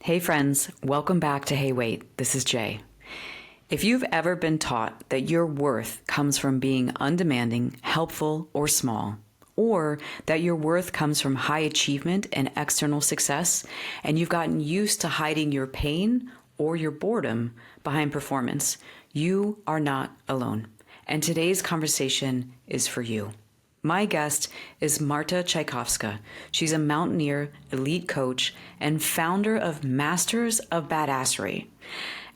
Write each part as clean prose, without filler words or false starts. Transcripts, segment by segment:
Hey friends, welcome back to Hey Wait, this is Jay. If you've ever been taught that your worth comes from being undemanding, helpful, or small, or that your worth comes from high achievement and external success, and you've gotten used to hiding your pain or your boredom behind performance, you are not alone. And today's conversation is for you. My guest is Marta Czajkowska. She's a mountaineer, elite coach, and founder of Masters of Badassery.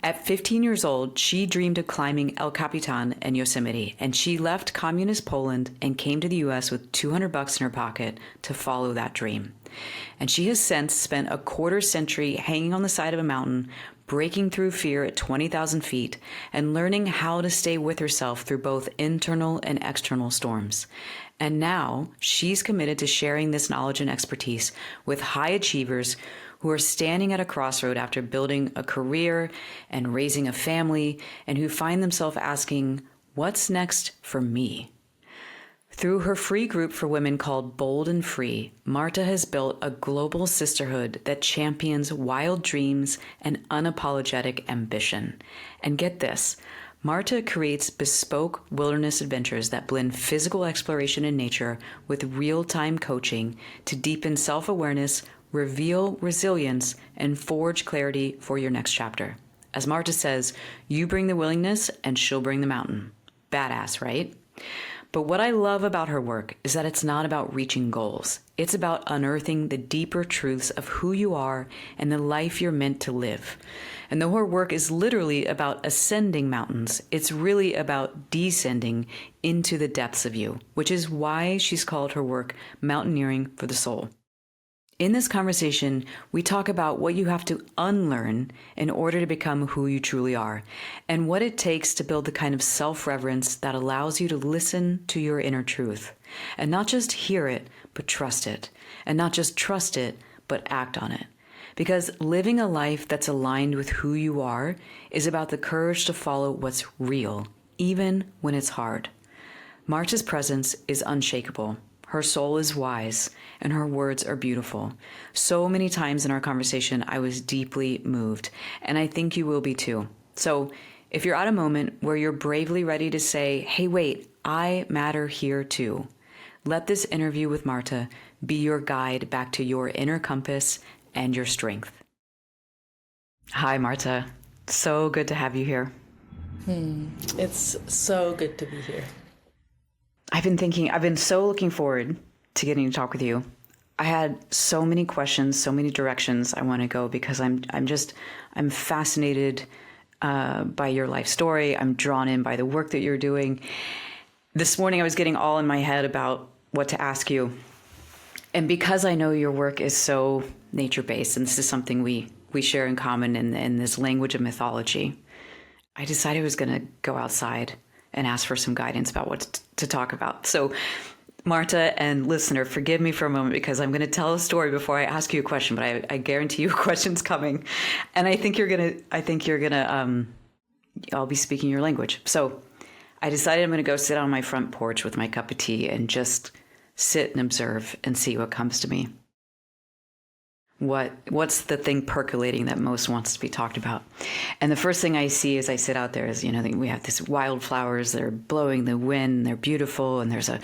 At 15 years old, she dreamed of climbing El Capitan in Yosemite, and she left communist Poland and came to the US with $200 in her pocket to follow that dream. And she has since spent a quarter century hanging on the side of a mountain, breaking through fear at 20,000 feet, and learning how to stay with herself through both internal and external storms. And now she's committed to sharing this knowledge and expertise with high achievers who are standing at a crossroad after building a career and raising a family, and who find themselves asking, what's next for me? Through her free group for women called Bold and Free, Marta has built a global sisterhood that champions wild dreams and unapologetic ambition. And get this, Marta creates bespoke wilderness adventures that blend physical exploration in nature with real-time coaching to deepen self-awareness, reveal resilience, and forge clarity for your next chapter. As Marta says, you bring the willingness and she'll bring the mountain. Badass, right? But what I love about her work is that it's not about reaching goals. It's about unearthing the deeper truths of who you are and the life you're meant to live. And though her work is literally about ascending mountains, it's really about descending into the depths of you, which is why she's called her work Mountaineering for the Soul. In this conversation, we talk about what you have to unlearn in order to become who you truly are, and what it takes to build the kind of self-reverence that allows you to listen to your inner truth, and not just hear it, but trust it, and not just trust it, but act on it. Because living a life that's aligned with who you are is about the courage to follow what's real, even when it's hard. Marta's presence is unshakable. Her soul is wise, and her words are beautiful. So many times in our conversation, I was deeply moved, and I think you will be too. So if you're at a moment where you're bravely ready to say, hey, wait, I matter here too, let this interview with Marta be your guide back to your inner compass and your strength. Hi, Marta. So good to have you here. It's so good to be here. I've been so looking forward to getting to talk with you. I had so many questions, so many directions I want to go because I'm fascinated by your life story. I'm drawn in by the work that you're doing. This morning I was getting all in my head about what to ask you. And because I know your work is so nature-based, and this is something we share in common in this language of mythology, I decided I was going to go outside and ask for some guidance about what to talk about. So Marta and listener, forgive me for a moment because I'm going to tell a story before I ask you a question, but I guarantee you a question's coming. And I'll be speaking your language. So I decided I'm going to go sit on my front porch with my cup of tea and just sit and observe and see what comes to me. What's the thing percolating that most wants to be talked about? And the first thing I see as I sit out there is, we have these wildflowers that are blowing the wind, they're beautiful, and there's a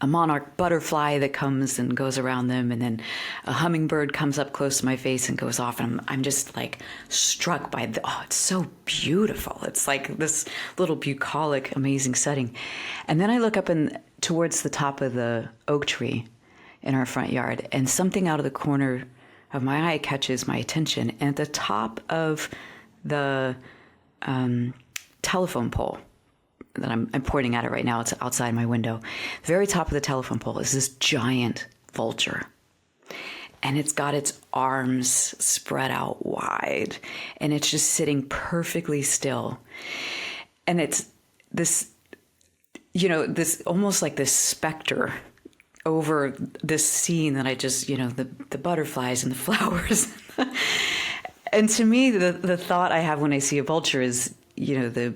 monarch butterfly that comes and goes around them, and then a hummingbird comes up close to my face and goes off, and I'm just like struck by it's so beautiful. It's like this little bucolic, amazing setting. And then I look up towards the top of the oak tree in our front yard, and something out of the corner of my eye catches my attention. And at the top of the telephone pole that I'm pointing at it right now, it's outside my window, the very top of the telephone pole is this giant vulture. And it's got its arms spread out wide, and it's just sitting perfectly still. And it's this, this almost like this specter over this scene that I just, the butterflies and the flowers. And to me, the thought I have when I see a vulture is, the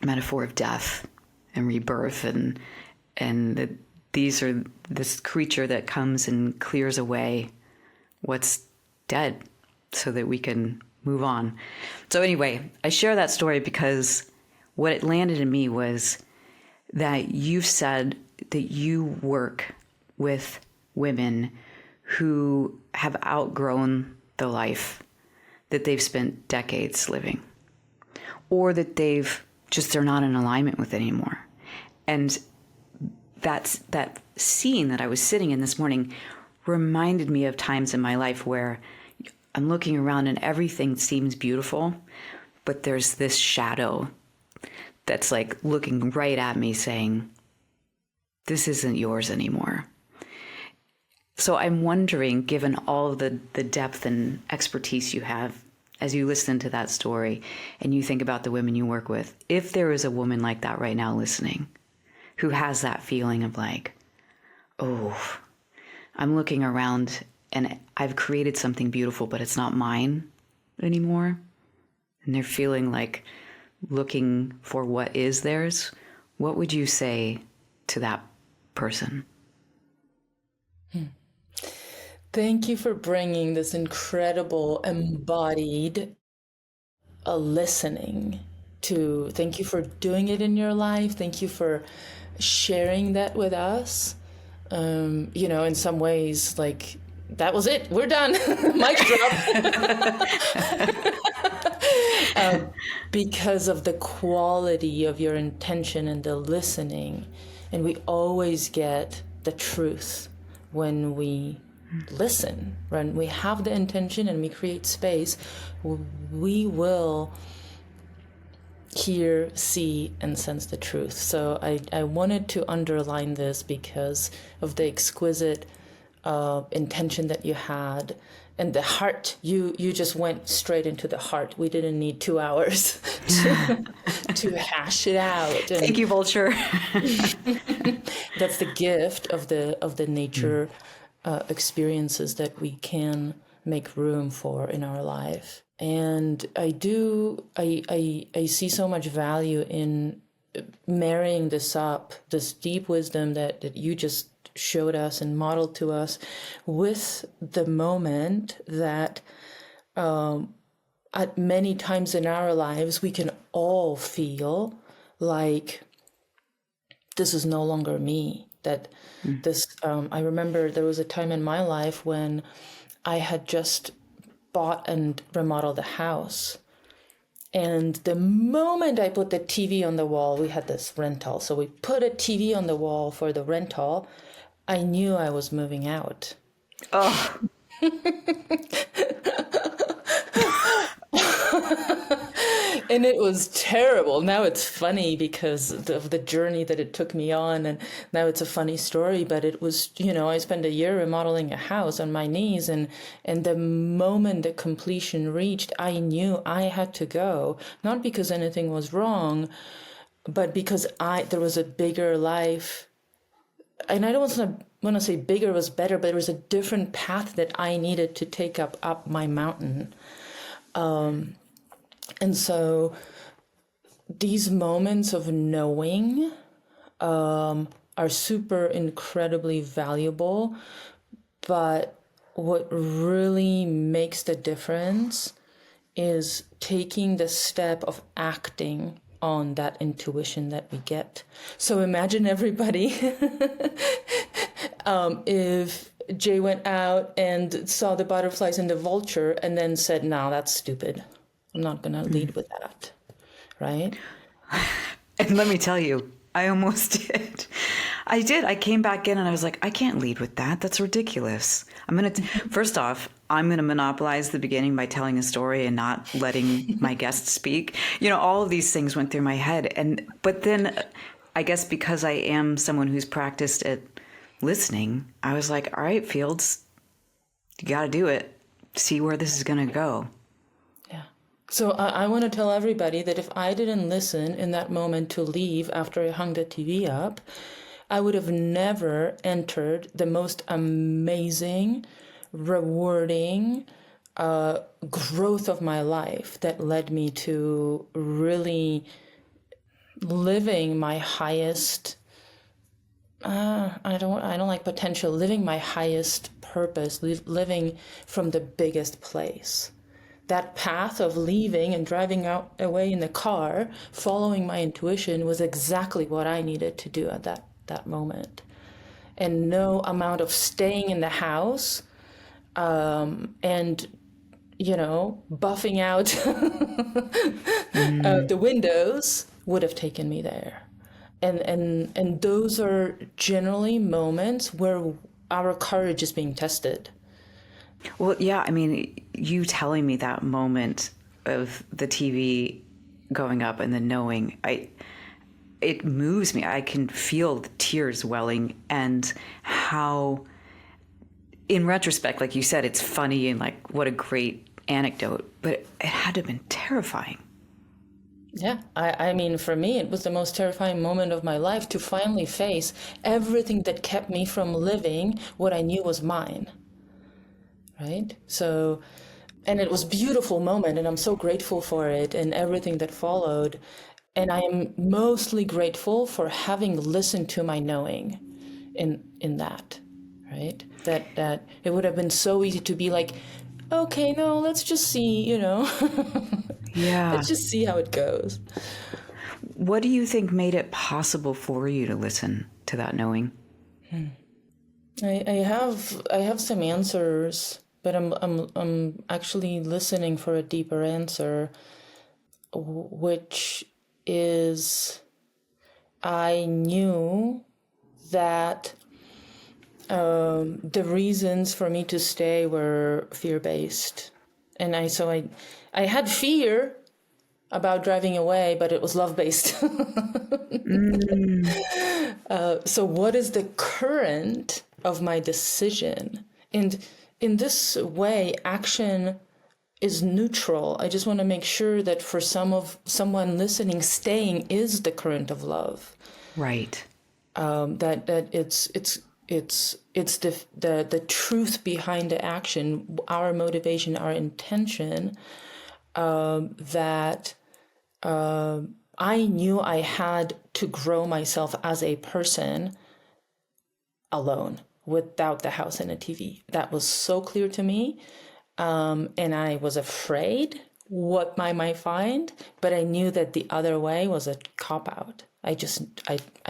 metaphor of death and rebirth, and these are this creature that comes and clears away what's dead so that we can move on. So anyway, I share that story because what it landed in me was that you've said that you work with women who have outgrown the life that they've spent decades living, or that they're not in alignment with anymore. And that scene that I was sitting in this morning reminded me of times in my life where I'm looking around and everything seems beautiful, but there's this shadow that's like looking right at me saying, this isn't yours anymore. So I'm wondering, given all of the depth and expertise you have as you listen to that story and you think about the women you work with, if there is a woman like that right now listening who has that feeling of like, oh, I'm looking around and I've created something beautiful, but it's not mine anymore. And they're feeling like looking for what is theirs. What would you say to that person? Thank you for bringing this incredible embodied listening to. Thank you for doing it in your life. Thank you for sharing that with us. In some ways, like, that was it. We're done. Mic drop. Because of the quality of your intention and the listening. And we always get the truth when we listen. When we have the intention and we create space, we will hear, see, and sense the truth. So I wanted to underline this because of the exquisite intention that you had, and the heart. You just went straight into the heart. We didn't need 2 hours to hash it out. And thank you, Vulture. that's the gift of the nature experiences that we can make room for in our life. And I see so much value in marrying this up, this deep wisdom that you just showed us and modeled to us, with the moment that at many times in our lives we can all feel like this is no longer me. That this, I remember there was a time in my life when I had just bought and remodeled a house. And the moment I put the TV on the wall, we had this rental. So we put a TV on the wall for the rental. I knew I was moving out. Oh. And it was terrible. Now it's funny because of the journey that it took me on. And now it's a funny story. But it was, I spent a year remodeling a house on my knees. And the moment the completion reached, I knew I had to go. Not because anything was wrong, but because there was a bigger life. And I don't want to say bigger was better, but there was a different path that I needed to take up my mountain. And so these moments of knowing are super incredibly valuable. But what really makes the difference is taking the step of acting on that intuition that we get. So imagine everybody, if Jay went out and saw the butterflies and the vulture and then said, no, that's stupid. I'm not going to lead with that. Right? And let me tell you, I almost did. I did. I came back in and I was like, I can't lead with that. That's ridiculous. First off, I'm going to monopolize the beginning by telling a story and not letting my guests speak. All of these things went through my head. But then I guess because I am someone who's practiced at listening, I was like, all right, Fields, you got to do it. See where this is going to go. So I want to tell everybody that if I didn't listen in that moment to leave after I hung the TV up, I would have never entered the most amazing, rewarding growth of my life that led me to really living my highest, I don't like potential, living my highest purpose, living from the biggest place. That path of leaving and driving away in the car, following my intuition, was exactly what I needed to do at that moment. And no amount of staying in the house and, buffing out the windows would have taken me there. And those are generally moments where our courage is being tested. Well, yeah, I mean, you telling me that moment of the TV going up and then knowing, it moves me. I can feel the tears welling, and how, in retrospect, like you said, it's funny and like what a great anecdote, but it had to have been terrifying. Yeah, I mean, for me, it was the most terrifying moment of my life to finally face everything that kept me from living what I knew was mine. Right? So, and it was a beautiful moment, and I'm so grateful for it and everything that followed. And I am mostly grateful for having listened to my knowing in that, right? That it would have been so easy to be like, okay, no, let's just see, Yeah. let's just see how it goes. What do you think made it possible for you to listen to that knowing? I have some answers, but I'm actually listening for a deeper answer, which is I knew that the reasons for me to stay were fear-based, and I had fear about driving away, but it was love-based. So what is the current of my decision? And in this way, action is neutral. I just want to make sure that for someone listening, staying is the current of love. Right. That it's the truth behind the action, our motivation, our intention. That I knew I had to grow myself as a person alone, without the house and a TV. That was so clear to me. And I was afraid what I might find, but I knew that the other way was a cop-out. I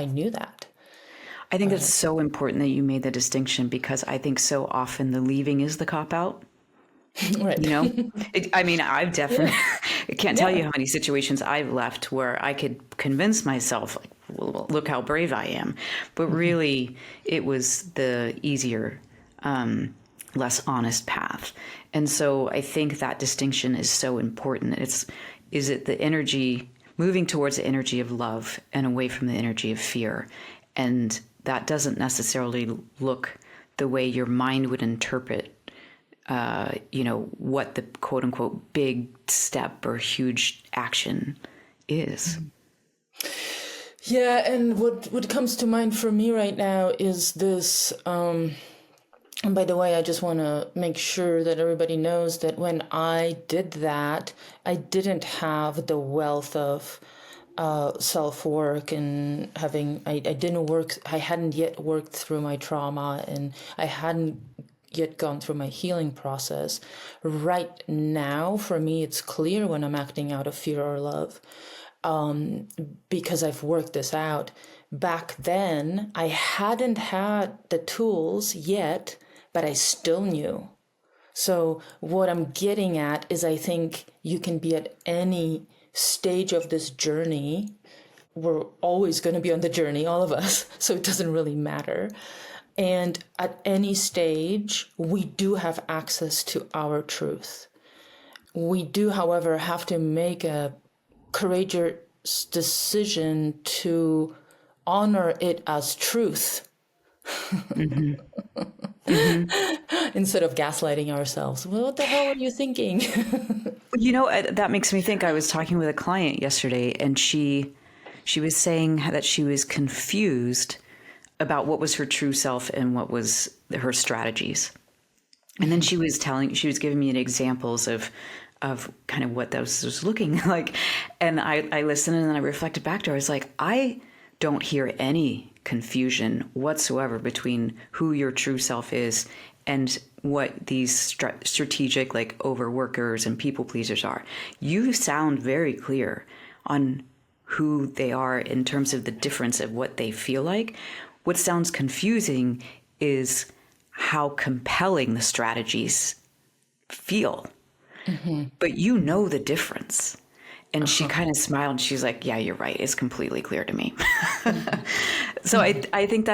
knew that. I think that's so important that you made the distinction, because I think so often the leaving is the cop-out. Right. I've definitely, I can't tell you how many situations I've left where I could convince myself, like, well, look how brave I am. But really, it was the easier, less honest path. And so I think that distinction is so important. Is it the energy, moving towards the energy of love and away from the energy of fear? And that doesn't necessarily look the way your mind would interpret what the quote unquote big step or huge action is. Yeah, and what comes to mind for me right now is this, and by the way, I just want to make sure that everybody knows that when I did that, I didn't have the wealth of self-work and I hadn't yet worked through my trauma, and I hadn't yet gone through my healing process. Right now, for me, it's clear when I'm acting out of fear or love, because I've worked this out. Back then, I hadn't had the tools yet, but I still knew. So what I'm getting at is, I think you can be at any stage of this journey. We're always going to be on the journey, all of us, so it doesn't really matter. And at any stage, we do have access to our truth. We do, however, have to make a courageous decision to honor it as truth. Mm-hmm. Mm-hmm. Instead of gaslighting ourselves. Well, what the hell are you thinking? That makes me think. I was talking with a client yesterday, and she was saying that she was confused about what was her true self and what was her strategies. And then she was giving me examples of kind of what those was looking like. And I listened, and then I reflected back to her. I was like, I don't hear any confusion whatsoever between who your true self is and what these strategic, like, overworkers and people pleasers are. You sound very clear on who they are in terms of the difference of what they feel like. What sounds confusing is how compelling the strategies feel. Mm-hmm. But you know the difference. And she kind of smiled and she's like, yeah, you're right. It's completely clear to me. So I think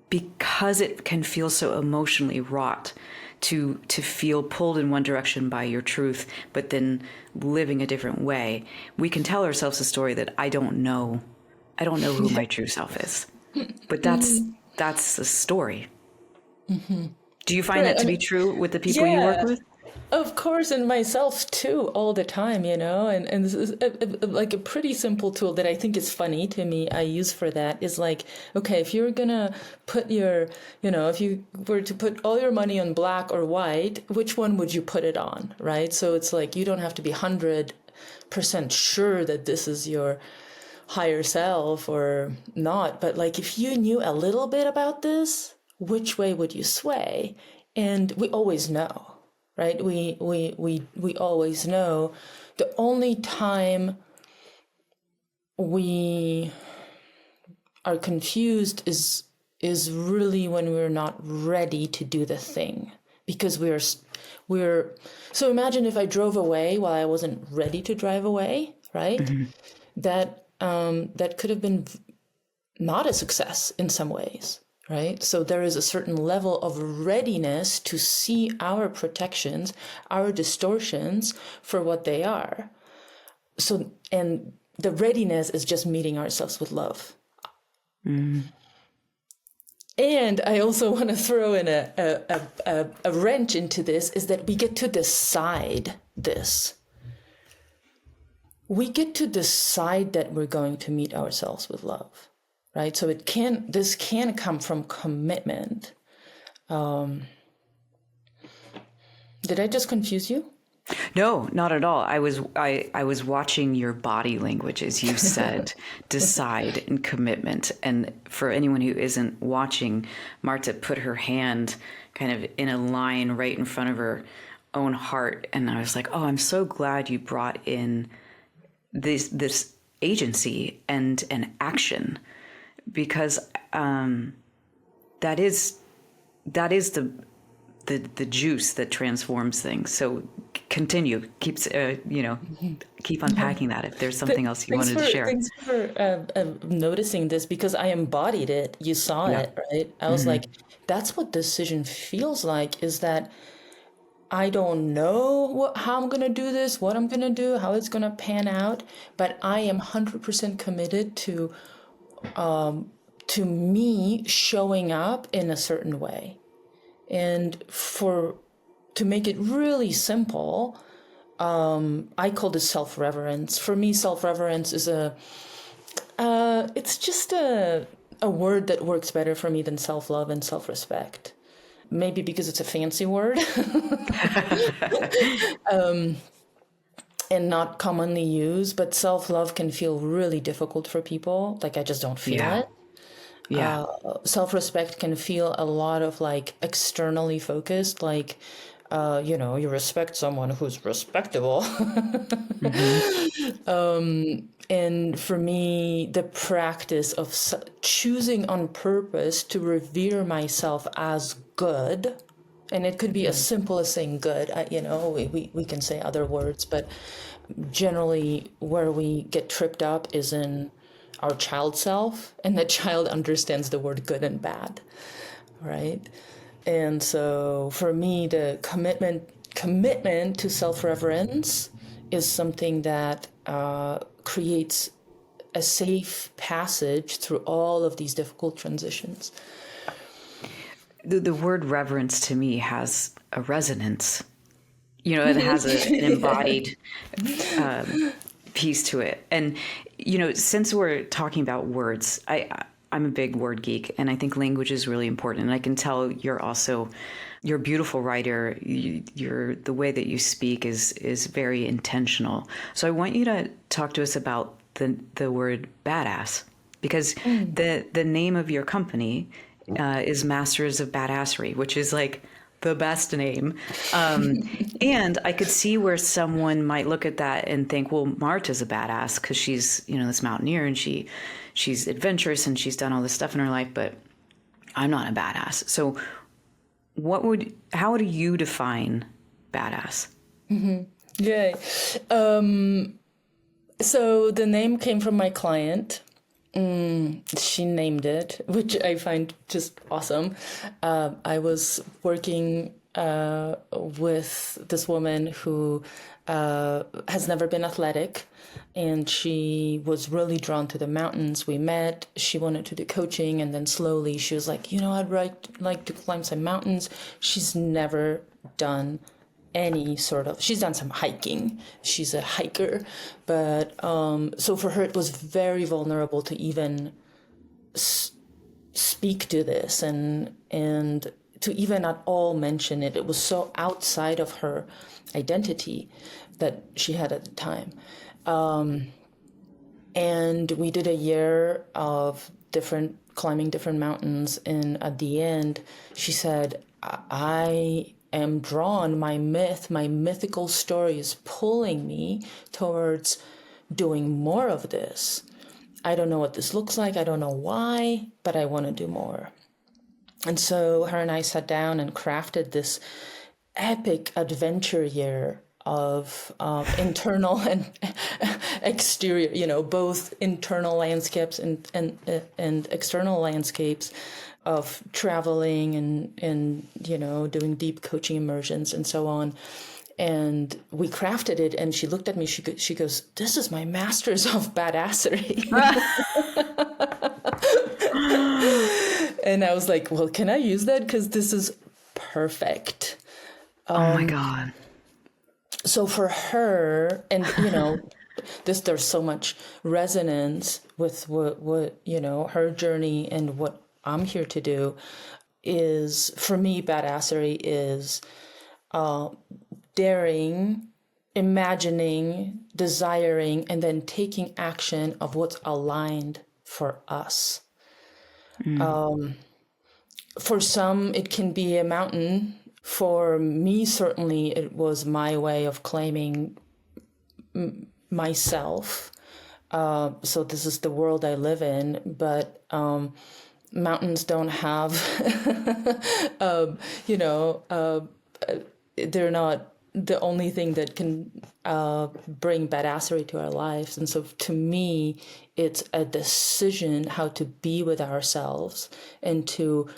because it can feel so emotionally wrought to feel pulled in one direction by your truth, but then living a different way, we can tell ourselves a story that I don't know who my true self is. But that's the story. Mm-hmm. Do you find that to be true with the people you work with? Of course, and myself too, all the time, and this is like a pretty simple tool that I think is funny to me. I use for that is like, okay, if you're gonna put if you were to put all your money on black or white, which one would you put it on, right? So it's like, you don't have to be 100% sure that this is your higher self or not, but like, if you knew a little bit about this, which way would you sway? And we always know. Right? We always know. The only time we are confused is really when we're not ready to do the thing, because we're so imagine if I drove away while I wasn't ready to drive away, right? Mm-hmm. That could have been not a success in some ways. Right? So there is a certain level of readiness to see our protections, our distortions for what they are. So, and the readiness is just meeting ourselves with love. Mm. And I also want to throw in a wrench into this, is that we get to decide this. We get to decide that we're going to meet ourselves with love. Right, so this can come from commitment. Did I just confuse you? No, not at all. I was watching your body language as you said decide and commitment. And for anyone who isn't watching, Marta put her hand kind of in a line right in front of her own heart, and I was like, oh, I'm so glad you brought in this agency and an action. Because that is the juice that transforms things. So continue, keep unpacking that if there's something else you wanted to share. Thanks for noticing this, because I embodied it. You saw it, right? I was like, that's what decision feels like, is that I don't know how I'm going to do this, what I'm going to do, how it's going to pan out, but I am 100% committed to me showing up in a certain way. And to make it really simple, I call this self-reverence. For me, self-reverence is it's just a word that works better for me than self-love and self-respect. Maybe because it's a fancy word. And not commonly used, but self-love can feel really difficult for people. Like, I just don't feel it. Yeah. Self-respect can feel a lot of like externally focused, like, you respect someone who's respectable. Mm-hmm. And for me, the practice of choosing on purpose to revere myself as good. And it could be as simple as saying good. We can say other words, but generally where we get tripped up is in our child self, and the child understands the word good and bad, right? And so for me, the commitment to self-reverence is something that creates a safe passage through all of these difficult transitions. The word reverence to me has a resonance. It has an embodied piece to it. And, since we're talking about words, I'm a big word geek, and I think language is really important. And I can tell you're a beautiful writer. The way that you speak is very intentional. So I want you to talk to us about the word badass, because the name of your company is Masters of Badassery, which is like the best name. And I could see where someone might look at that and think, well, Marta's a badass because she's, this mountaineer and she's adventurous and she's done all this stuff in her life, but I'm not a badass. So how do you define badass? Yeah. So the name came from my client. She named it, which I find just awesome. I was working with this woman who has never been athletic, and she was really drawn to the mountains. We met, she wanted to do coaching, and then slowly she was like, I'd like to climb some mountains. She's never done she's done some hiking. She's a hiker, but so for her it was very vulnerable to even speak to this and to even at all mention it. It was so outside of her identity that she had at the time. And we did a year of climbing different mountains, and at the end she said, I am drawn, my mythical story is pulling me towards doing more of this. I don't know what this looks like. I don't know why, but I want to do more. And so her and I sat down and crafted this epic adventure year of internal and exterior, both internal landscapes and external landscapes, of traveling and doing deep coaching immersions and so on. And we crafted it, and she looked at me, she goes, this is my Masters of Badassery. And I was like, well, can I use that? Because this is perfect. Oh my God. So for her, and there's so much resonance with what her journey and what I'm here to do is, for me, badassery is daring, imagining, desiring, and then taking action of what's aligned for us. For some, it can be a mountain. For me, certainly, it was my way of claiming myself. So this is the world I live in, but mountains don't have, they're not the only thing that can bring badassery to our lives. And so to me, it's a decision how to be with ourselves and to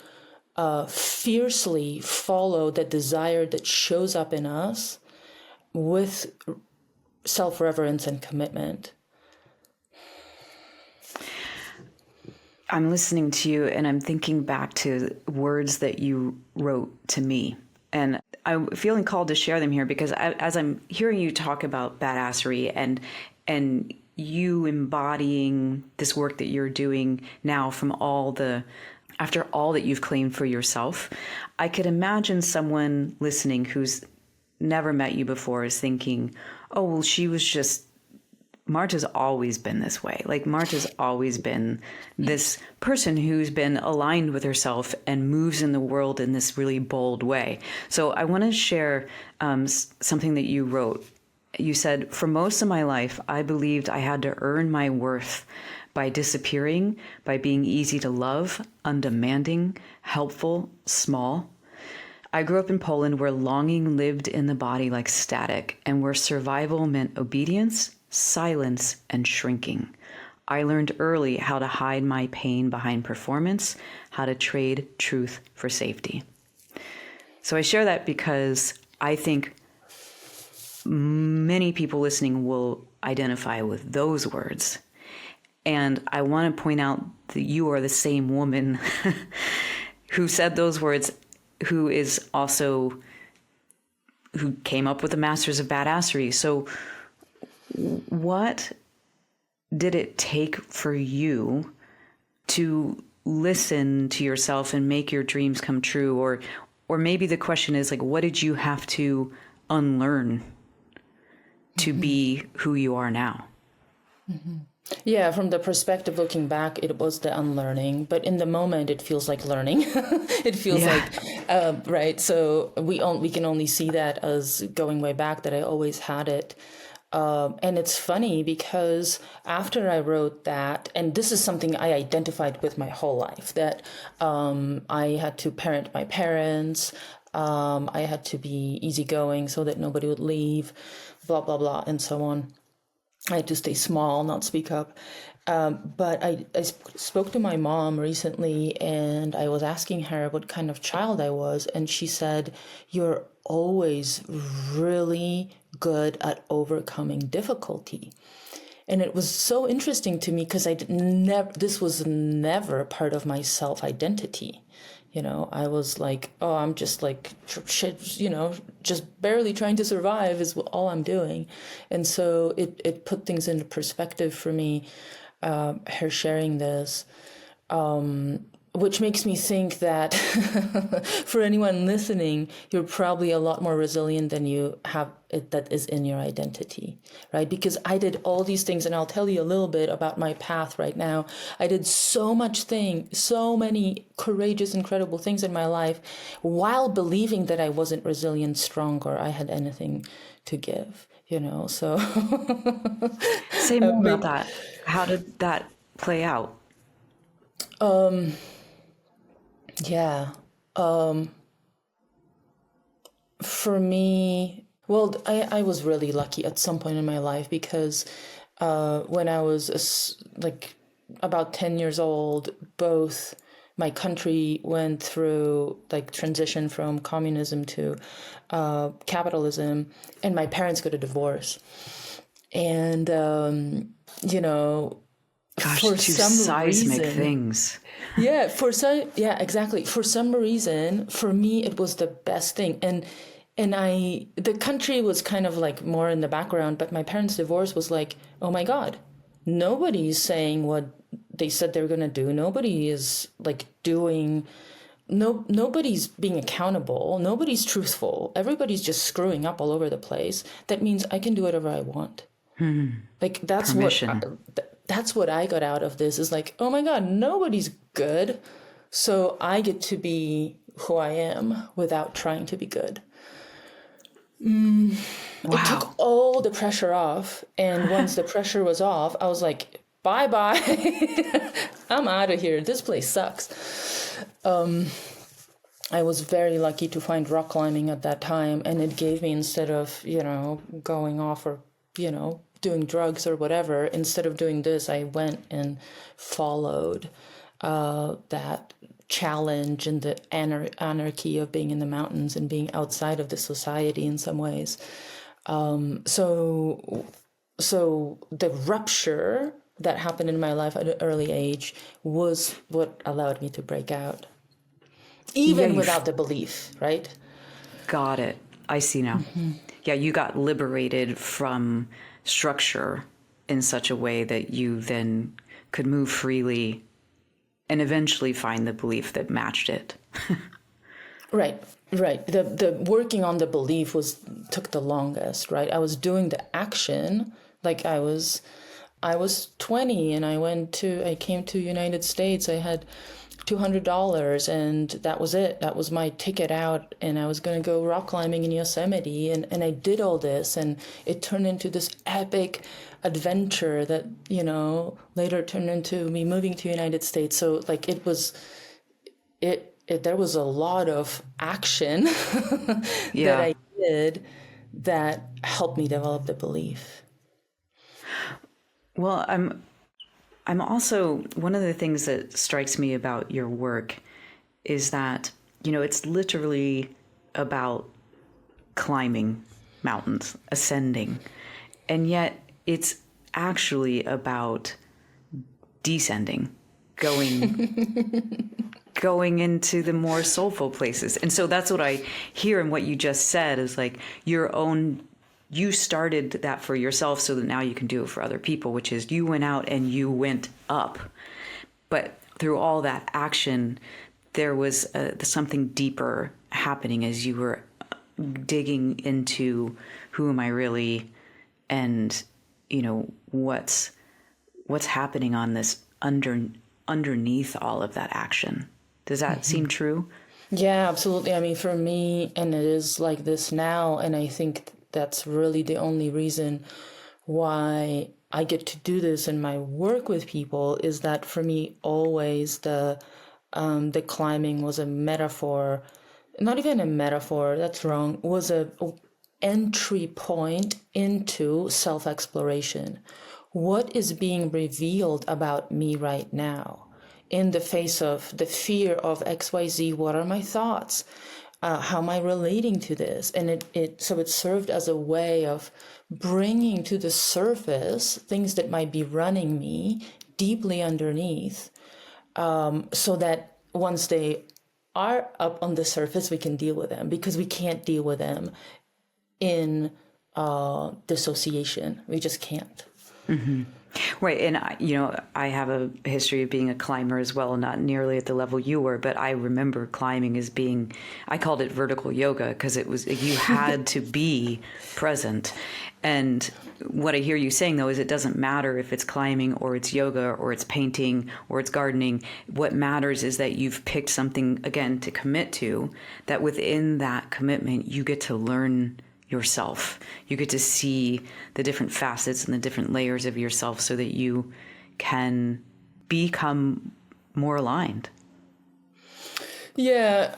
fiercely follow the desire that shows up in us with self-reverence and commitment. I'm listening to you and I'm thinking back to words that you wrote to me. And I'm feeling called to share them here because as I'm hearing you talk about badassery and you embodying this work that you're doing now after all that you've claimed for yourself, I could imagine someone listening who's never met you before is thinking, oh, well, Marta's always been this way. Like Marta's always been this person who's been aligned with herself and moves in the world in this really bold way. So I want to share something that you wrote. You said, for most of my life, I believed I had to earn my worth by disappearing, by being easy to love, undemanding, helpful, small. I grew up in Poland where longing lived in the body like static and where survival meant obedience, silence, and shrinking. I learned early how to hide my pain behind performance, how to trade truth for safety. So I share that because I think many people listening will identify with those words. And I want to point out that you are the same woman who said those words, who came up with the Masters of Badassery. So what did it take for you to listen to yourself and make your dreams come true? Or maybe the question is like, what did you have to unlearn to be who you are now? Yeah, from the perspective looking back, it was the unlearning, but in the moment, it feels like learning. It feels Yeah. like, right. So we can only see that as going way back, that I always had it. And it's funny because after I wrote that, and this is something I identified with my whole life, that I had to parent my parents, I had to be easygoing so that nobody would leave, blah, blah, blah, and so on. I had to stay small, not speak up. But I spoke to my mom recently, and I was asking her what kind of child I was. And she said, "You're always really good at overcoming difficulty." And it was so interesting to me because this was never part of my self identity. I was like, oh, I'm just like, just barely trying to survive is all I'm doing. And so it put things into perspective for me, her sharing this, which makes me think that for anyone listening, you're probably a lot more resilient than you have that is in your identity, right? Because I did all these things, and I'll tell you a little bit about my path right now. I did so many courageous, incredible things in my life while believing that I wasn't resilient, strong, or I had anything to give, so. Say more about Maybe, that. How did that play out? yeah. For me, well, I was really lucky at some point in my life because when I was like about 10 years old, both my country went through like transition from communism to capitalism, and my parents got a divorce. And, you know, Gosh, for two some seismic reason, things. yeah, exactly. For some reason, for me, it was the best thing. And the country was kind of like more in the background, but my parents' divorce was like, oh my God, nobody's saying what they said they were going to do. Nobody is like doing, nobody's being accountable. Nobody's truthful. Everybody's just screwing up all over the place. That means I can do whatever I want. Like Permission. that's what I got out of this is like, oh my God, nobody's good. So I get to be who I am without trying to be good. It took Wow. all the pressure off. And once the pressure was off, I was like, bye bye. I'm out of here. This place sucks. I was very lucky to find rock climbing at that time. And it gave me, instead of, going off or, doing drugs or whatever, instead of doing this, I went and followed that challenge and the anarchy of being in the mountains and being outside of the society in some ways. So the rupture that happened in my life at an early age was what allowed me to break out, Yeah, even without the belief, right? got it. I see now. Yeah, you got liberated from structure in such a way that you then could move freely and eventually find the belief that matched it. Right, right. The working on the belief took the longest, right? I was doing the action, like I was 20 and I came to United States. I had $200 and that was it. That was my ticket out, and I was going to go rock climbing in Yosemite, and I did all this, and it turned into this epic adventure that, later turned into me moving to United States. So like there was a lot of action that Yeah. I did that helped me develop the belief. Well, I'm also, one of the things that strikes me about your work is that, it's literally about climbing mountains, ascending, and yet it's actually about descending, going into the more soulful places. And so that's what I hear in what you just said is like you started that for yourself so that now you can do it for other people, which is you went out and you went up. But through all that action, there was something deeper happening as you were digging into who am I really, and, what's happening on this underneath all of that action. Does that seem true? Yeah, absolutely. I mean, for me, and it is like this now, and I think that's really the only reason why I get to do this in my work with people, is that for me, always the climbing was a metaphor, not even a metaphor, that's wrong, was a entry point into self-exploration. What is being revealed about me right now? In the face of the fear of XYZ, what are my thoughts? How am I relating to this? And so it served as a way of bringing to the surface things that might be running me deeply underneath, so that once they are up on the surface, we can deal with them, because we can't deal with them in dissociation. We just can't. Mm-hmm. Right. And, I have a history of being a climber as well, not nearly at the level you were, but I remember climbing as being, I called it vertical yoga, because it was, you had to be present. And what I hear you saying, though, is it doesn't matter if it's climbing or it's yoga or it's painting or it's gardening. What matters is that you've picked something, again, to commit to, that within that commitment, you get to learn yourself. You get to see the different facets and the different layers of yourself so that you can become more aligned. Yeah,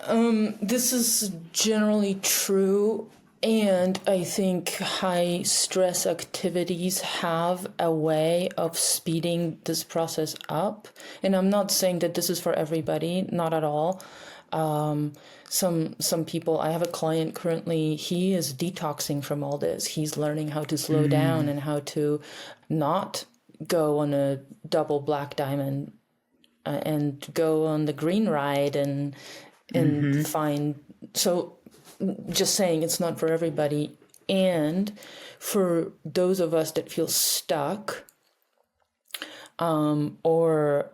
this is generally true. And I think high stress activities have a way of speeding this process up. And I'm not saying that this is for everybody, not at all. Some people, I have a client currently, he is detoxing from all this. He's learning how to slow down and how to not go on a double black diamond and go on the green ride and find, so just saying it's not for everybody. And for those of us that feel stuck, or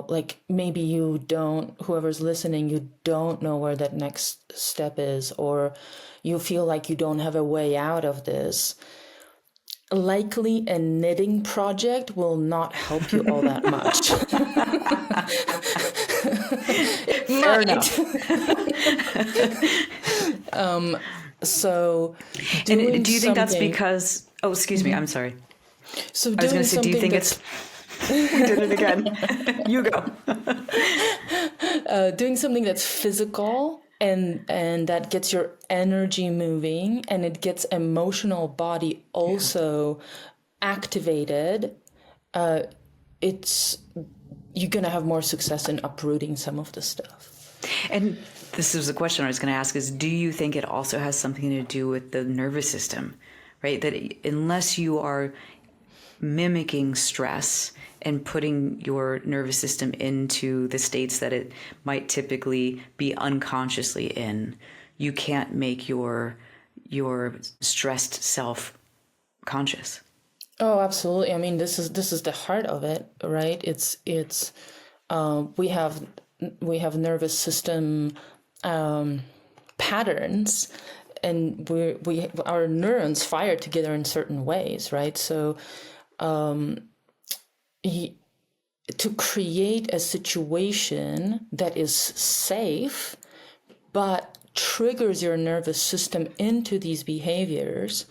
like maybe you don't, whoever's listening, you don't know where that next step is, or you feel like you don't have a way out of this, likely a knitting project will not help you all that much. Fair enough. So and do you think that's because, oh, excuse me, I'm sorry. So I was going to say, do you think it's, we did it again. You go. Doing something that's physical and that gets your energy moving, and it gets emotional body also activated, it's, you're going to have more success in uprooting some of the stuff. And this is the question I was going to ask, is do you think it also has something to do with the nervous system, right? That unless you are mimicking stress and putting your nervous system into the states that it might typically be unconsciously in, you can't make your stressed self conscious. Oh, absolutely. I mean, this is the heart of it, right? It's we have nervous system patterns, and we our neurons fire together in certain ways, right? So to create a situation that is safe but triggers your nervous system into these behaviors,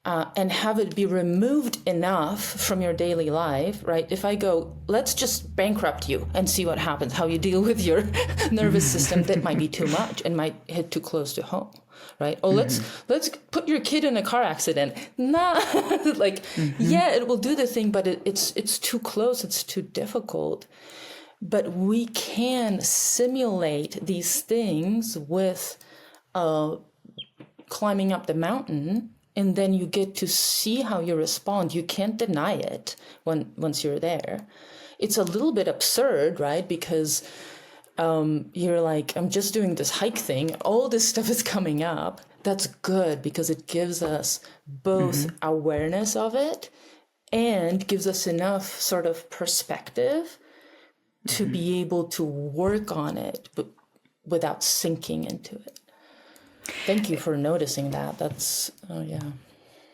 and have it be removed enough from your daily life, right? If I go, let's just bankrupt you and see what happens, how you deal with your nervous system, that might be too much and might hit too close to home, right? Oh, let's put your kid in a car accident. Nah, like, yeah, it will do the thing, but it's too close, it's too difficult. But we can simulate these things with climbing up the mountain, and then you get to see how you respond. You can't deny it once you're there. It's a little bit absurd, right? Because you're like, I'm just doing this hike thing. All this stuff is coming up. That's good, because it gives us both awareness of it and gives us enough sort of perspective to be able to work on it, but without sinking into it. Thank you for noticing that. That's, oh yeah.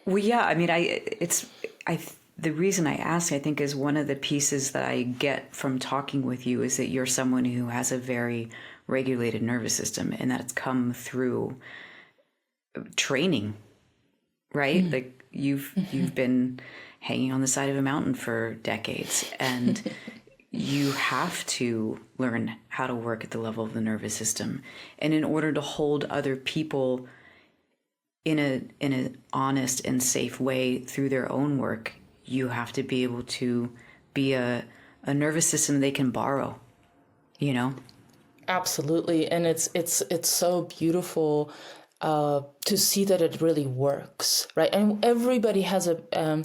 Well, yeah, I mean, the reason I ask, I think, is one of the pieces that I get from talking with you is that you're someone who has a very regulated nervous system, and that it's come through training, right? Like you've been hanging on the side of a mountain for decades, and you have to learn how to work at the level of the nervous system. And in order to hold other people in an honest and safe way through their own work, you have to be able to be a nervous system they can borrow, you know? Absolutely. And it's so beautiful to see that it really works, right? And everybody has a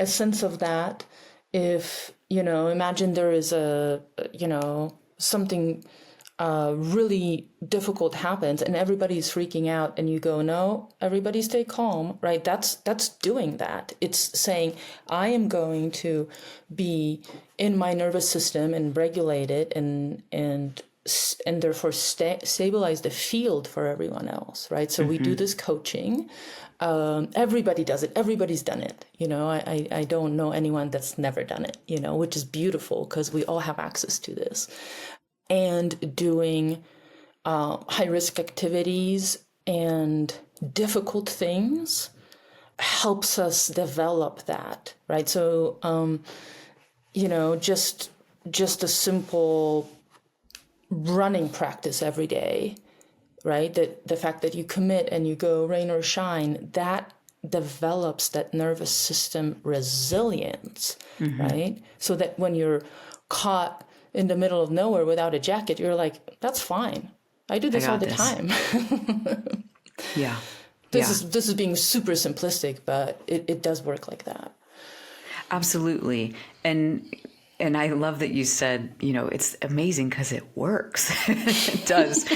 sense of that. If, imagine there is something really difficult happens and everybody's freaking out, and you go, no, everybody stay calm, right? That's doing that. It's saying, I am going to be in my nervous system and regulate it and therefore stabilize the field for everyone else, right? So we do this coaching. Everybody does it. Everybody's done it. I don't know anyone that's never done it, which is beautiful because we all have access to this. And doing high-risk activities and difficult things helps us develop that, right? So, just a simple running practice every day, right? That the fact that you commit and you go rain or shine, that develops that nervous system resilience, right? So that when you're caught in the middle of nowhere without a jacket, you're like, that's fine. I do this all the time. Yeah. This is being super simplistic, but it does work like that. Absolutely. And I love that you said, it's amazing because it works. It does.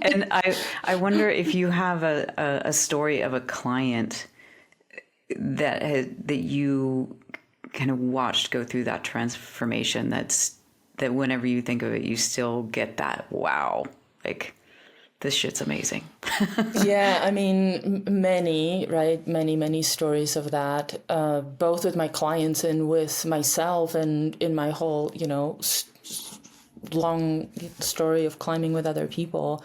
And I wonder if you have a story of a client that you kind of watched go through that transformation that whenever you think of it, you still get that, wow, like this shit's amazing. Yeah, I mean, many stories of that, both with my clients and with myself and in my whole, long story of climbing with other people.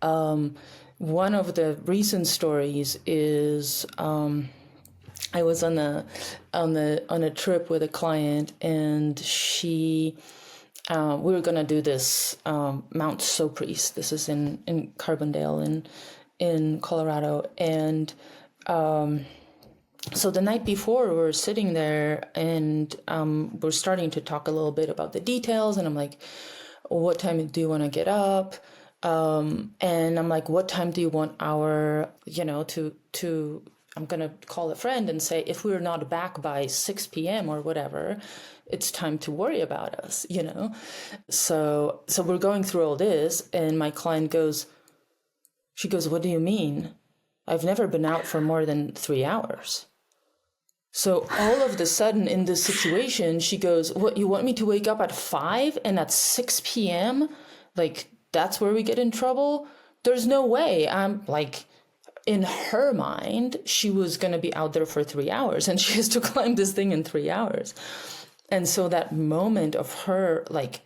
One of the recent stories is I was on a trip with a client, and she... we were going to do this Mount Sopris. This is in Carbondale in Colorado. And so the night before, we were sitting there, and we're starting to talk a little bit about the details. And I'm like, what time do you want to get up? And I'm like, what time do you want our, to I'm going to call a friend and say, if we're not back by 6 p.m. or whatever, it's time to worry about us, So we're going through all this, and my client goes, what do you mean? I've never been out for more than 3 hours. So all of the sudden in this situation, she goes, what, you want me to wake up at 5 and at 6 p.m.? Like, that's where we get in trouble? There's no way. I'm like... In her mind, she was going to be out there for 3 hours, and she has to climb this thing in 3 hours. And so that moment of her, like,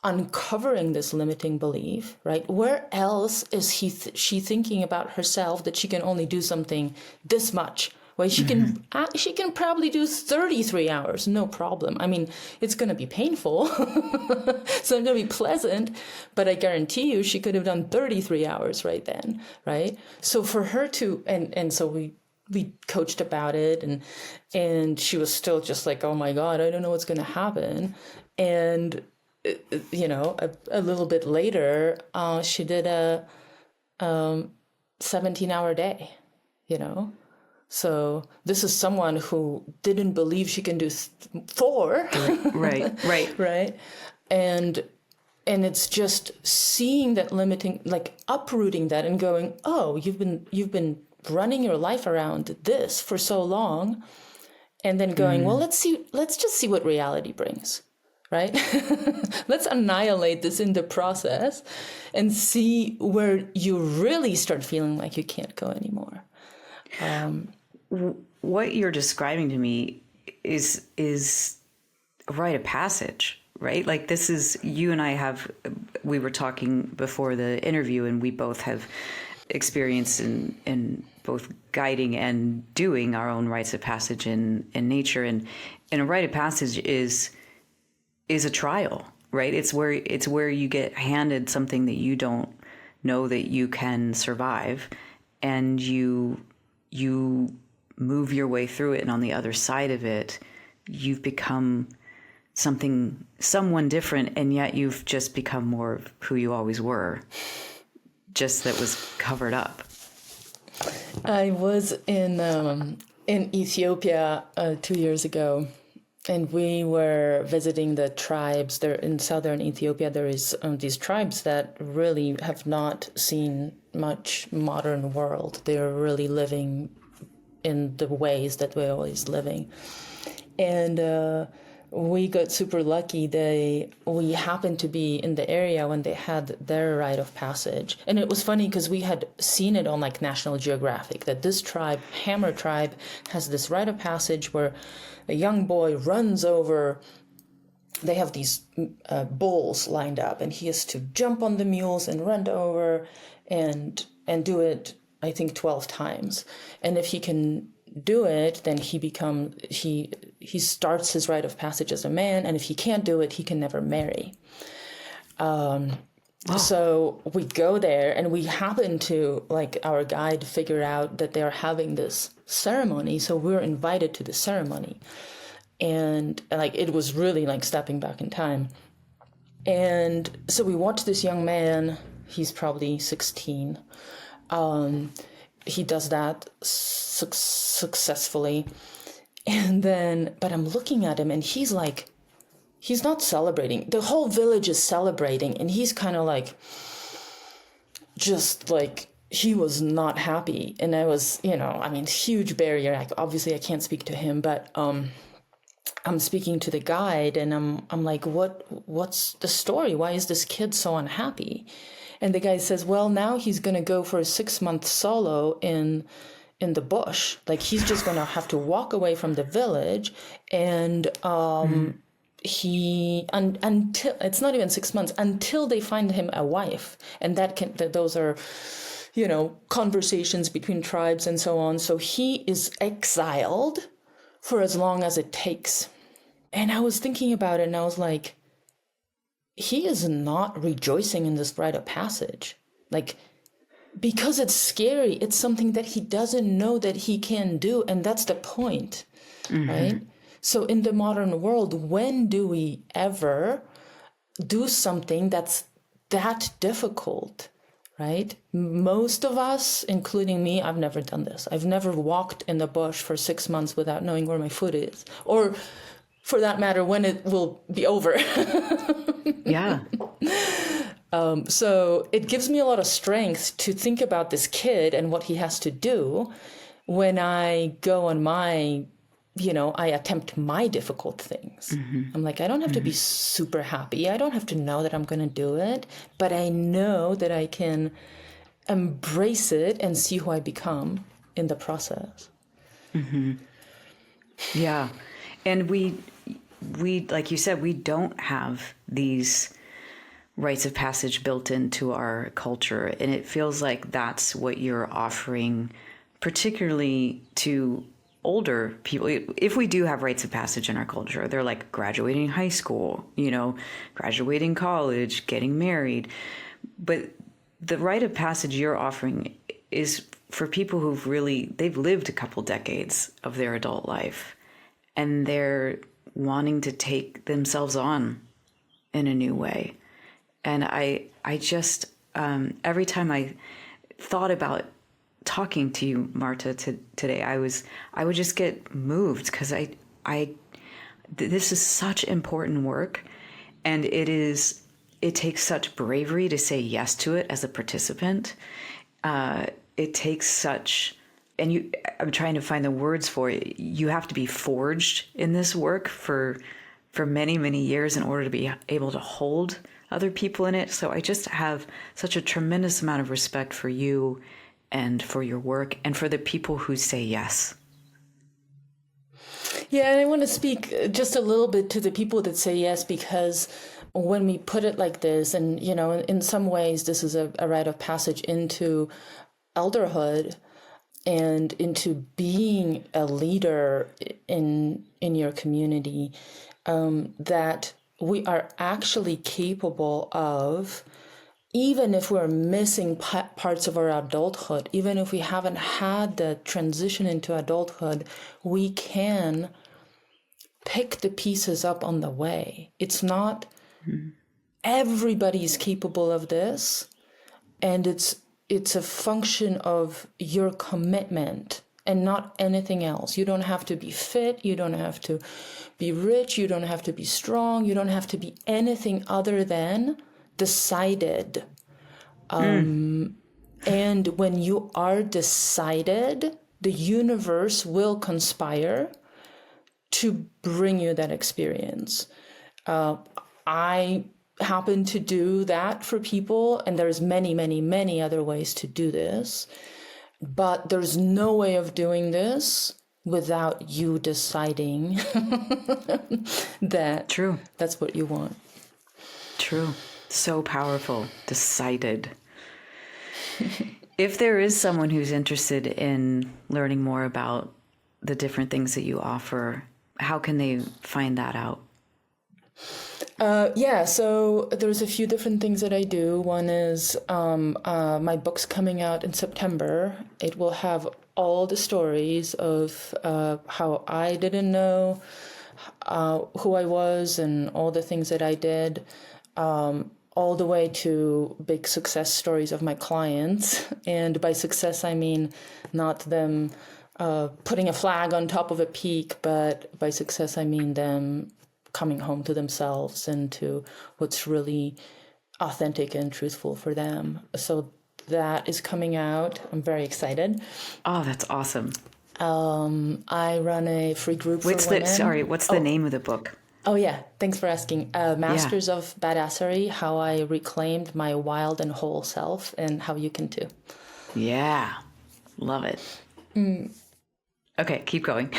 uncovering this limiting belief, right? Where else is she thinking about herself that she can only do something this much? Well, she can probably do 33 hours, no problem. I mean, it's going to be painful. It's not going to be pleasant, but I guarantee you she could have done 33 hours right then, right? So for her to, and so we coached about it, and she was still just like, oh my God, I don't know what's going to happen. And, a little bit later, she did a 17-hour day, So this is someone who didn't believe she can do 4. Right. Right. And it's just seeing that limiting, like uprooting that and going, oh, you've been running your life around this for so long, and then going, well, let's just see what reality brings. Right? Let's annihilate this in the process and see where you really start feeling like you can't go anymore. What you're describing to me is a rite of passage, right? Like this is, you and I we were talking before the interview, and we both have experience in both guiding and doing our own rites of passage in nature. And a rite of passage is a trial, right? It's where you get handed something that you don't know that you can survive, and you move your way through it. And on the other side of it, you've become someone different, and yet you've just become more of who you always were, just that was covered up. I was in Ethiopia 2 years ago, and we were visiting the tribes there in southern Ethiopia. There is these tribes that really have not seen much modern world. They're really living in the ways that we're always living. And we got super lucky. We happened to be in the area when they had their rite of passage. And it was funny because we had seen it on like National Geographic, that this tribe, Hammer tribe, has this rite of passage where a young boy runs over. They have these bulls lined up, and he has to jump on the mules and run over and do it, I think, 12 times. And if he can do it, then he starts his rite of passage as a man, and if he can't do it, he can never marry. So we go there, and we happen to, like, our guide figure out that they're having this ceremony, so we're invited to the ceremony. And like, it was really like stepping back in time. And so we watch this young man, he's probably 16. He does that successfully. And then, but I'm looking at him, and he's like, he's not celebrating. The whole village is celebrating, and he's kind of like, just like, he was not happy. And I was, huge barrier. Obviously I can't speak to him, but I'm speaking to the guide, and I'm like, what's the story? Why is this kid so unhappy? And the guy says, well, now he's going to go for a 6-month solo in the bush. Like, he's just going to have to walk away from the village, and until it's not even 6 months until they find him a wife. And those are, conversations between tribes and so on. So he is exiled for as long as it takes. And I was thinking about it, and I was like, he is not rejoicing in this rite of passage. Like, because it's scary. It's something that he doesn't know that he can do. And that's the point, right? So in the modern world, when do we ever do something that's that difficult, right? Most of us, including me, I've never done this. I've never walked in the bush for 6 months without knowing where my foot is, or for that matter, when it will be over. Yeah. So it gives me a lot of strength to think about this kid and what he has to do when I go on I attempt my difficult things. I'm like, I don't have to be super happy. I don't have to know that I'm going to do it, but I know that I can embrace it and see who I become in the process. Yeah. And we, like you said, we don't have these rites of passage built into our culture. And it feels like that's what you're offering, particularly to older people. If we do have rites of passage in our culture, they're like graduating high school, graduating college, getting married. But the rite of passage you're offering is for people they've lived a couple decades of their adult life, and they're wanting to take themselves on in a new way. And I just, every time I thought about talking to you, Marta, today, I would just get moved, because this is such important work, and it takes such bravery to say yes to it as a participant. It takes such, I'm trying to find the words for it. You have to be forged in this work for many, many years in order to be able to hold other people in it. So I just have such a tremendous amount of respect for you and for your work and for the people who say yes. Yeah, and I want to speak just a little bit to the people that say yes, because when we put it like this, and, in some ways, this is a rite of passage into elderhood and into being a leader in your community, that we are actually capable of, even if we're missing parts of our adulthood, even if we haven't had the transition into adulthood, we can pick the pieces up on the way. It's not everybody's capable of this, and it's a function of your commitment and not anything else. You don't have to be fit, you don't have to be rich, you don't have to be strong, you don't have to be anything other than decided. And when you are decided, the universe will conspire to bring you that experience. I happen to do that for people, and there's many, many, many other ways to do this. But there's no way of doing this without you deciding that True. that's what you want. True. So powerful. Decided. If there is someone who's interested in learning more about the different things that you offer, how can they find that out? So there's a few different things that I do. One is my book's coming out in September. It will have all the stories of how I didn't know who I was and all the things that I did, all the way to big success stories of my clients. And by success, I mean not them putting a flag on top of a peak, but by success, I mean them coming home to themselves and to what's really authentic and truthful for them. So that is coming out. I'm very excited. Oh, that's awesome. I run a free group for women. What's the name of the book? Oh, yeah. Thanks for asking. Masters of Badassery, How I Reclaimed My Wild and Whole Self, and how you can too. Yeah. Love it. Okay, keep going.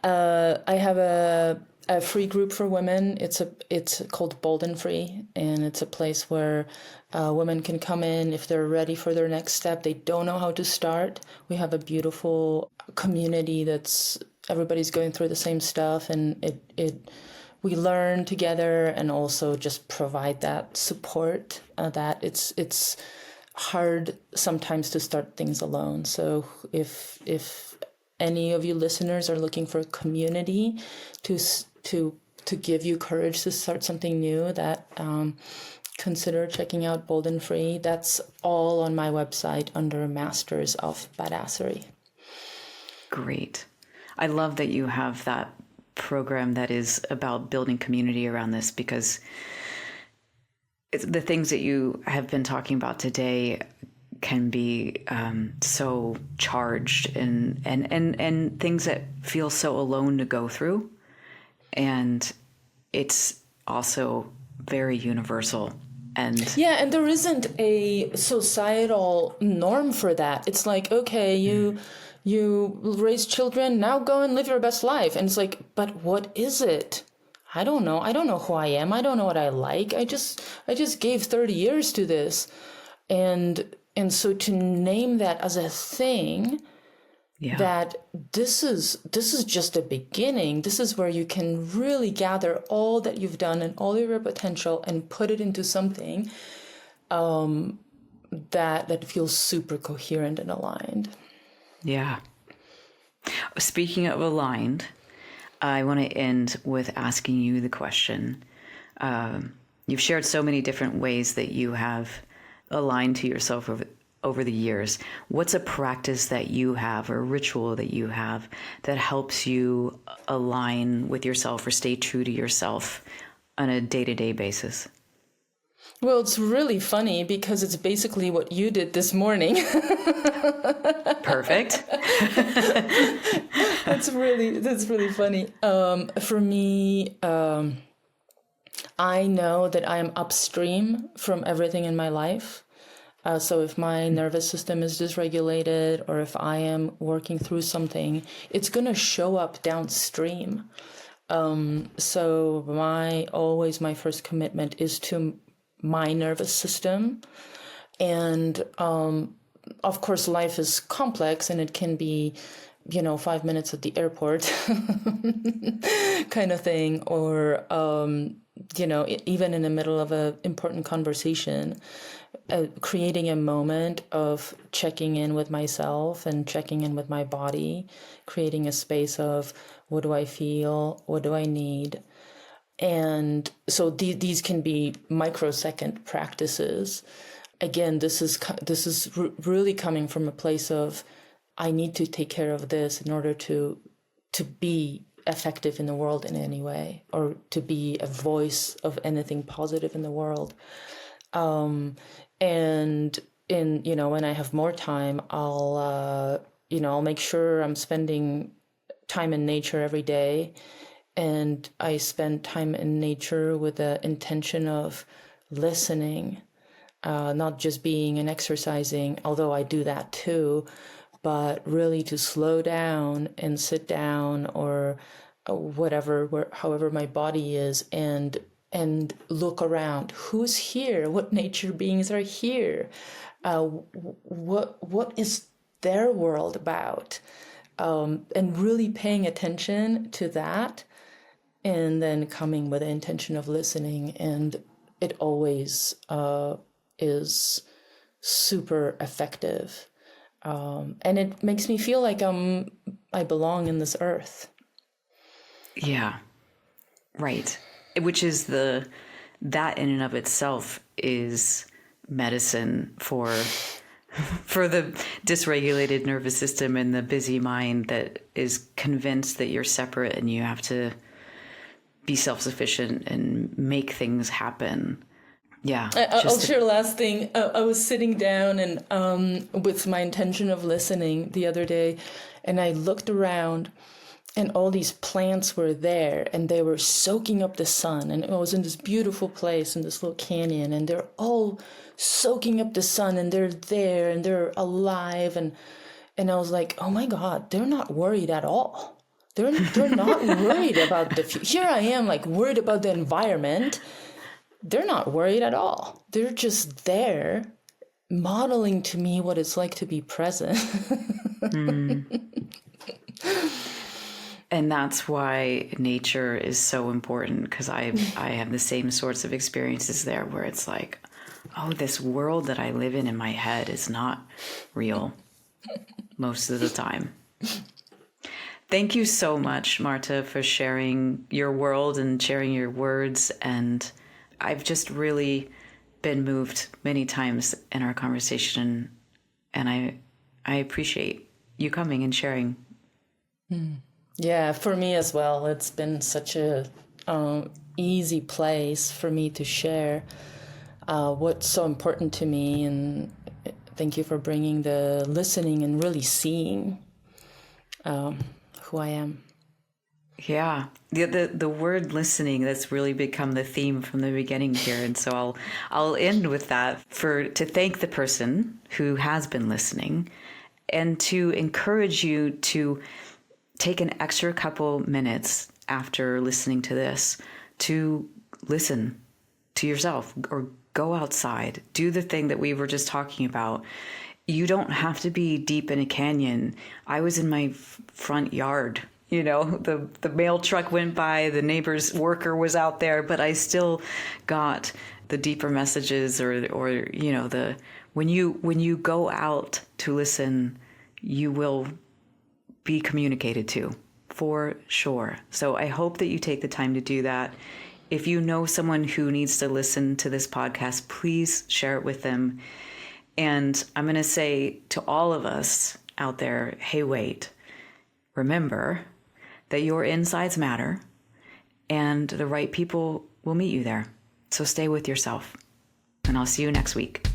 I have a free group for women. It's called Bold and Free, and it's a place where women can come in if they're ready for their next step. They don't know how to start. We have a beautiful community that's everybody's going through the same stuff, and we learn together and also just provide that support. That it's hard sometimes to start things alone. So if any of you listeners are looking for a community to give you courage to start something new, that consider checking out Bold and Free. That's all on my website under Masters of Badassery. Great. I love that you have that program that is about building community around this, because the things that you have been talking about today can be so charged and things that feel so alone to go through. And it's also very universal. And there isn't a societal norm for that. It's like, okay, you raise children, now go and live your best life. And it's like, but what is it? I don't know. I don't know who I am. I don't know what I like. I just gave 30 years to this. And so to name that as a thing, that this is just a beginning. This is where you can really gather all that you've done and all your potential and put it into something that feels super coherent and aligned. Yeah. Speaking of aligned, I want to end with asking you the question. You've shared so many different ways that you have aligned to yourself over the years. What's a practice that you have or a ritual that you have that helps you align with yourself or stay true to yourself on a day-to-day basis? Well, it's really funny because it's basically what you did this morning. Perfect. That's really funny. For me, I know that I am upstream from everything in my life. So if my nervous system is dysregulated, or if I am working through something, it's going to show up downstream. So my first commitment is to my nervous system. And of course, life is complex, and it can be, 5 minutes at the airport kind of thing, or, even in the middle of an important conversation, creating a moment of checking in with myself and checking in with my body, creating a space of what do I feel, what do I need. And so these can be microsecond practices. Again, this is really coming from a place of, I need to take care of this in order to be effective in the world in any way, or to be a voice of anything positive in the world. And when I have more time, I'll make sure I'm spending time in nature every day. And I spend time in nature with the intention of listening, not just being and exercising, although I do that too, but really to slow down and sit down, or however my body is, and look around. Who's here? What nature beings are here? What is their world about? And really paying attention to that, and then coming with the intention of listening. And it always is super effective. And it makes me feel like I belong in this earth. Yeah, right. Which is that in and of itself is medicine for the dysregulated nervous system and the busy mind that is convinced that you're separate and you have to be self-sufficient and make things happen. Yeah. I'll share last thing. I was sitting down and with my intention of listening the other day, and I looked around, and all these plants were there, and they were soaking up the sun. And I was in this beautiful place in this little canyon, and they're all soaking up the sun, and they're there, and they're alive. And I was like, oh my God, they're not worried at all. They're not worried about the future. Here I am, like, worried about the environment. They're not worried at all. They're just there, modeling to me what it's like to be present. And that's why nature is so important, because I have the same sorts of experiences there, where it's like, oh, this world that I live in my head is not real most of the time. Thank you so much, Marta, for sharing your world and sharing your words. And I've just really been moved many times in our conversation, and I appreciate you coming and sharing. Yeah, for me as well. It's been such a easy place for me to share what's so important to me, and thank you for bringing the listening and really seeing who I am. Yeah, the word listening, that's really become the theme from the beginning here, and so I'll end with that to thank the person who has been listening, and to encourage you to take an extra couple minutes after listening to this to listen to yourself, or go outside, do the thing that we were just talking about. You don't have to be deep in a canyon. I was in my front yard. The mail truck went by, the neighbor's worker was out there, but I still got the deeper messages, or when you go out to listen, you will be communicated to, for sure. So I hope that you take the time to do that. If you know someone who needs to listen to this podcast, please share it with them. And I'm going to say to all of us out there, hey, wait, remember that your insides matter, and the right people will meet you there. So stay with yourself, and I'll see you next week.